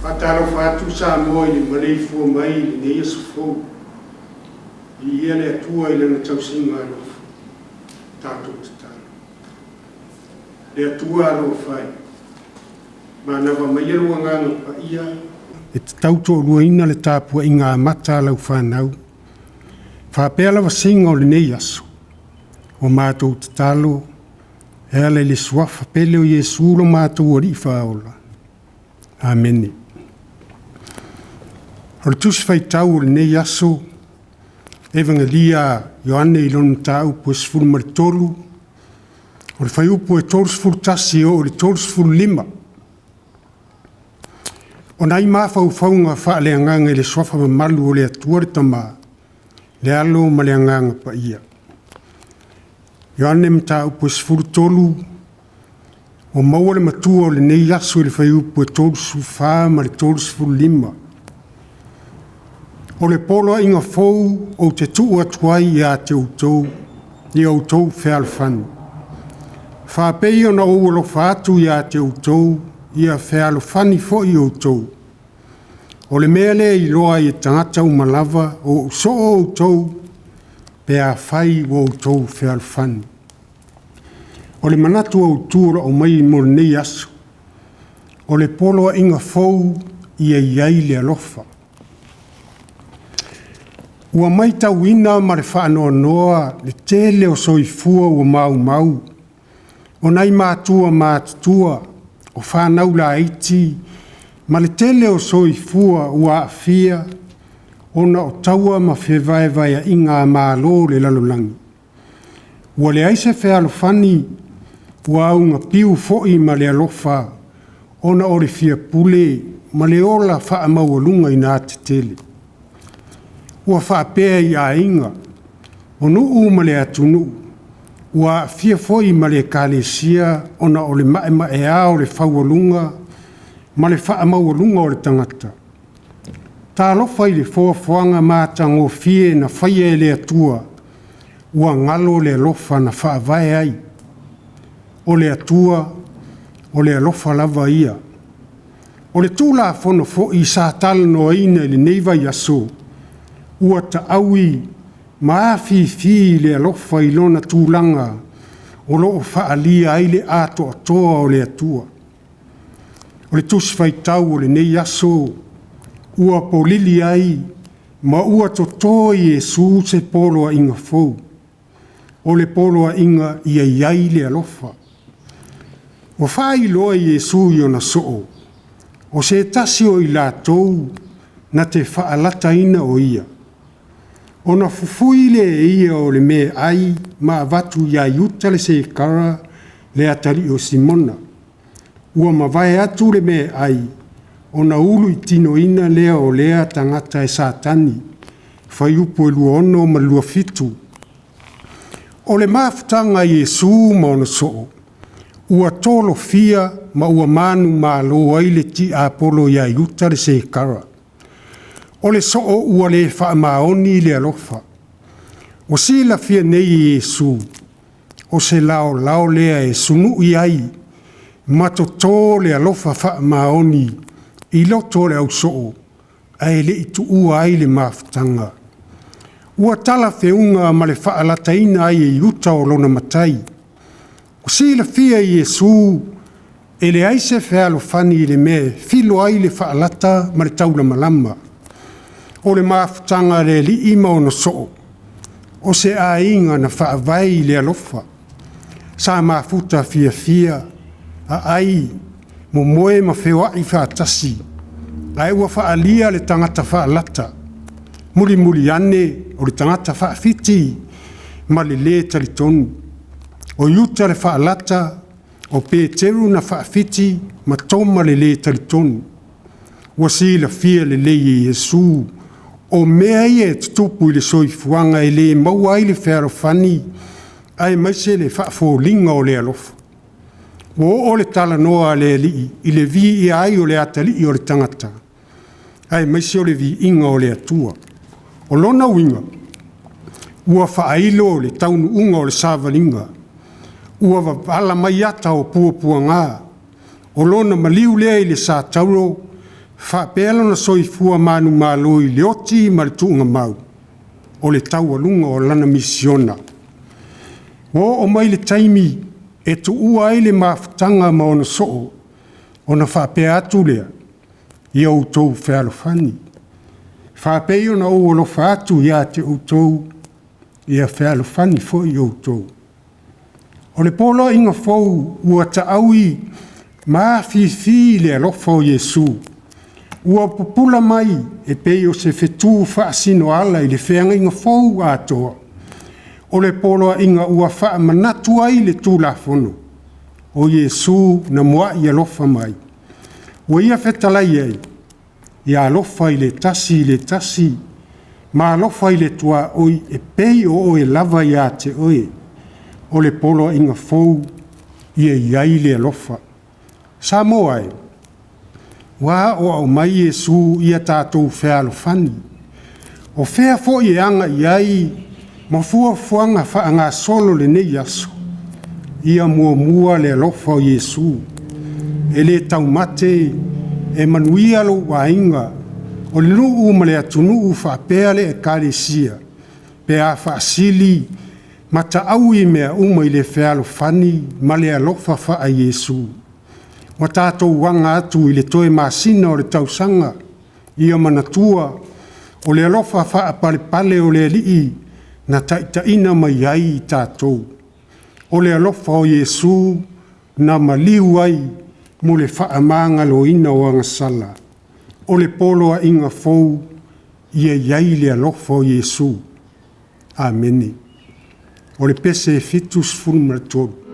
Atalo fatu sa moi le malei fo mai le Yesu fo. I ele atua ile na tausinga lo tatu talo. Le atua lo fai. Mana wa mai ero nganga pa ia. E tauto ruina le tapua inga mata lau whanau. Whapela wa singa o le nei aso. O mātou talo. Ele le swafa pele o Yesu lo mātou ori whaola. Amen. O le tusi whai tau o le nei aso. Evangelia Ioane i lonu tau po sifuru maritolu. O le whai upo e tolu sifuru tasi o le tolu sifuru lima. O nai mawhau whaunga wha le anganga le swafa mamalu o le atua le tama. Le alo ma le anganga pa ia. Ioane mtau po sifuru tolu. O maua le matua o le nei aso le whai upo e tolu sifuru ma le tolu sifuru lima. O le polo inga fou o te tuu atuai i a te utou, i a utou whealwhanu. Whapei o na ouolo whaatu i a te utou, i a whealwhani fo i utou. O le mele i loa i tangata umalava o so o utou, pe a whai o utou whealwhani. O le manatu o utura o mai mo le nei aso. O le polo inga fou i a iai le alofa. Ua mai tau ina ma le whaanoa noa le tele o soifua ua mau. O nai mātua mātutua o whanau la iti ma le tele o soifua ua awhia o na o taua ma whewae a inga mālo le lalolangi. Ua le aise whealofani ua aunga piu foi ma le alofa o na o le fia pule ma le ola wha amaualunga i nā te tele. Ua whaapea i a inga, o nuu ma le atunu, ua fia foi ma le kālesia o na o le mae a o le whaualunga, ma le whaamaualunga o le tangata. Tā lofa i le whoafuanga mātang o fie na whaia e le atua, ua ngalo le alofa na whaavae ai. O le atua, o le alofa lava ia. O le tūla fono fo i sa talano aina i le neiva i aso, ua ta aui maafi le alofa i lona tūlanga o loo whaalia ai le ato atoa o le atua. O le tusi whaitau o le nei aso ua polili ai ma ua totoa i Yesu se poloa inga fou. O le poloa inga i ai le alofa. O whai loa i Yesu i ona soo. O se tasi o i lātou na te whaalata ina o ia. Ona fufui le ia o le me ai ma avatu ia iuta le se kara le atari o Simona. Ua mawai atu le me ai ona ulu i tino ina lea o lea tangata e satani. Whai upo e lua ono ma lua fitu. O le mafutanga Yesu ma ona soo. Ua tolo fia ma ua manu ma lo ai le ti apolo ia iuta le se kara. O le soo ua le whaamaoni le alofa. O Sila fia nei Yesu. O se lao lea e sunu i ai. Matoto le alofa whaamaoni. I loto le au soo. Ai le itu ua ai le mafutanga. Ua tala feunga ma le whaalataina ai e iuta o lona matai. O Sila fia Yesu. E le aise whealofani le me. Filo ai le whaalata ma le taula malama. O le mafutanga le li ima o na soo. O se a inga na whaavai le alofa. Sa mafuta fia. A ai, mo moe ma whewa i whaatasi. Ai ua whaalia le tangata whaalata. Muli ane o le tangata whaafiti. Ma le talitonu. O iuta le whaalata. O Peteru na whaafiti. Ma toma le talitonu. Ua Sila fia le Yesu. O mea e tutupu i le soifuanga e le maua i le whearofani ai maise le whaafōlinga o le alofa. O le tala noa le li i le vi i ai o le atali o le tangata. Ai maise o le vi inga o le atua. O lona winga, ua whaailo le taunu unga o le savalinga. Ua wala mai ata o puapua ngā. O lona maliu lea i le sa tauro, Whaapelo na soifua manu malo I le oti ma le tuunga mau. O le tau alunga o lana misiona. O mai le taimi e tu ua ai le mafutanga ma ona soo. Ona whaapea atu lea. Ia utou whealofani. Whaapea ona o alofa atu ia te utou. Ia whealofani fo I utou. O le polo inga fou ua taaui ma fifi le alofa o Yesu. Ua popula mai e pei o se fetu whaasino ala I le wheanga inga fou atoa. O le polo inga ua wha manatu ai le tūlafono. O Yesu na mua I alofa mai. Ua ia whetalai ai. Ia alofa I le tasi. Ma alofa I le tua oi e pei o e lava ia te oe. O le polo inga fou ia iai le alofa. Samoa e. Wa o au mai Yesu ia tātou whea alofani. O whea fo I anga iai ma fuanga wha ngā solo le nei aso. Ia mua le alofa o Yesu. E le tau mate e manuia lo wainga. O le nuu ma le atunuu whaapea le e kāresia. Pe a whaasili ma taau I mea uma I le whea alofani ma le alofa wha a Yesu. Wa tātou wanga atu I le toe masina o le tausanga. Ia manatua o le alofa wha pale o le alii na taitaina mai ai I tātou. O le alofa o Yesu na maliu ai mo le wha maanga lo ina o angasala. O le polo a inga fou ia iai le alofa o Yesu. Amene. O le pese e fitus fulmaratoru.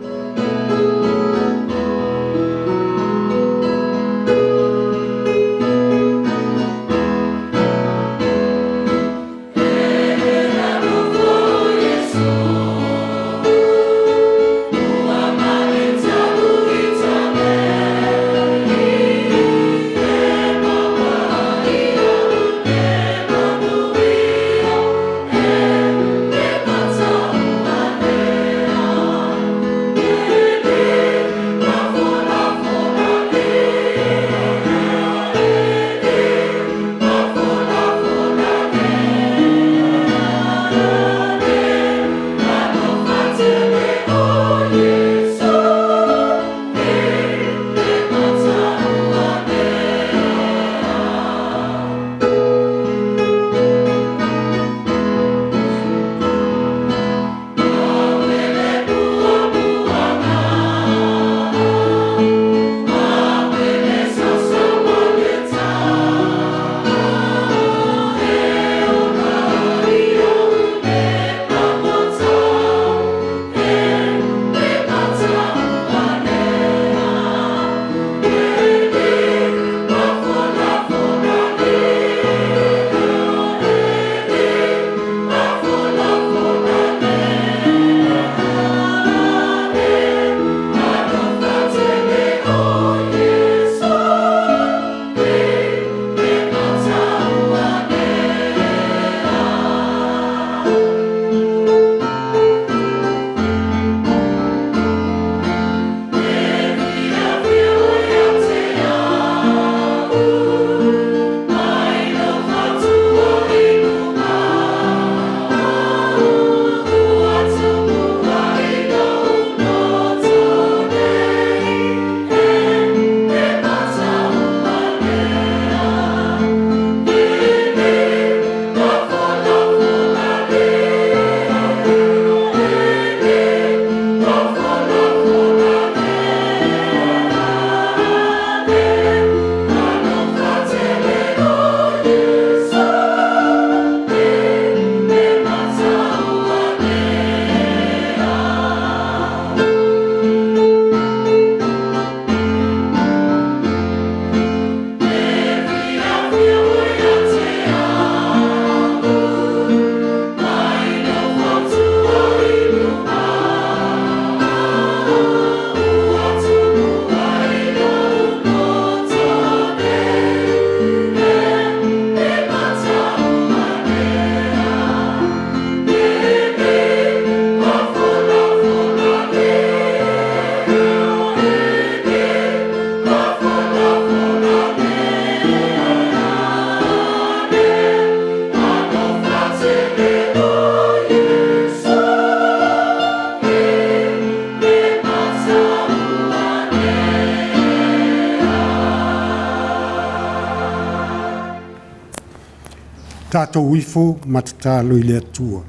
Tātou ifo matatalo I le atua.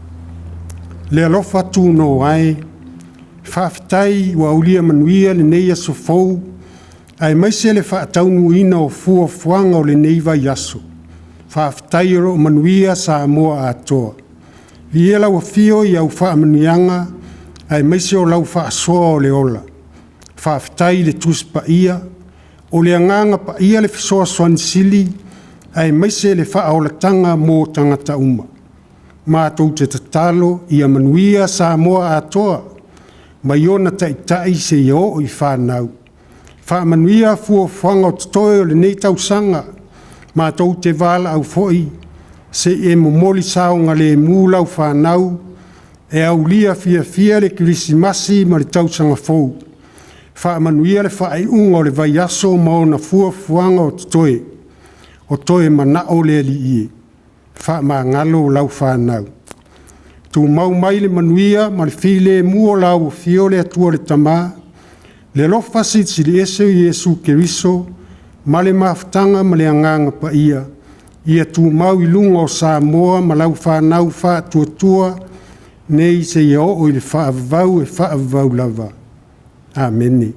Le alofa tūno ai, whawhitai wa ulia manuia le neia sofou, ai maise le whaataunu ina o fua fuanga o le neiva yaso. Whawhitai ro manuia sa moa atoa. Ia lau fio I au wha manuianga, ai maise o lau wha asoa o le ola. Whawhitai le tuspa ia, o le anganga pa ia le fisoa swansili, ai maise le wha aolatanga mō tangata uma. Mātou te tatalo ia manuia sa moa atoa, mai ona taitai se iō I whanau. Wha manuia fua fuanga o tatoe o le nei tausanga, mātou te wala au foi, se e momoli saonga le mūlau whanau, e au lia fia le kirisimasi ma le tausanga fou. Wha manuia le wha ai unga o le vai aso maona fua fuanga o tatoe, o toe mana o le li ie. Wha ma ngalo lau whanau. Tu mau mai le manuia ma le file mua lau o fio le atua le tamā, le lofa si le ese Iesu Keriso, ma le maftanga ma le anganga pa ia tu mau I lunga o Samoa ma lau whanau wha tuatua, nei se ia o I le whaavau e whaavau lava. Ameni.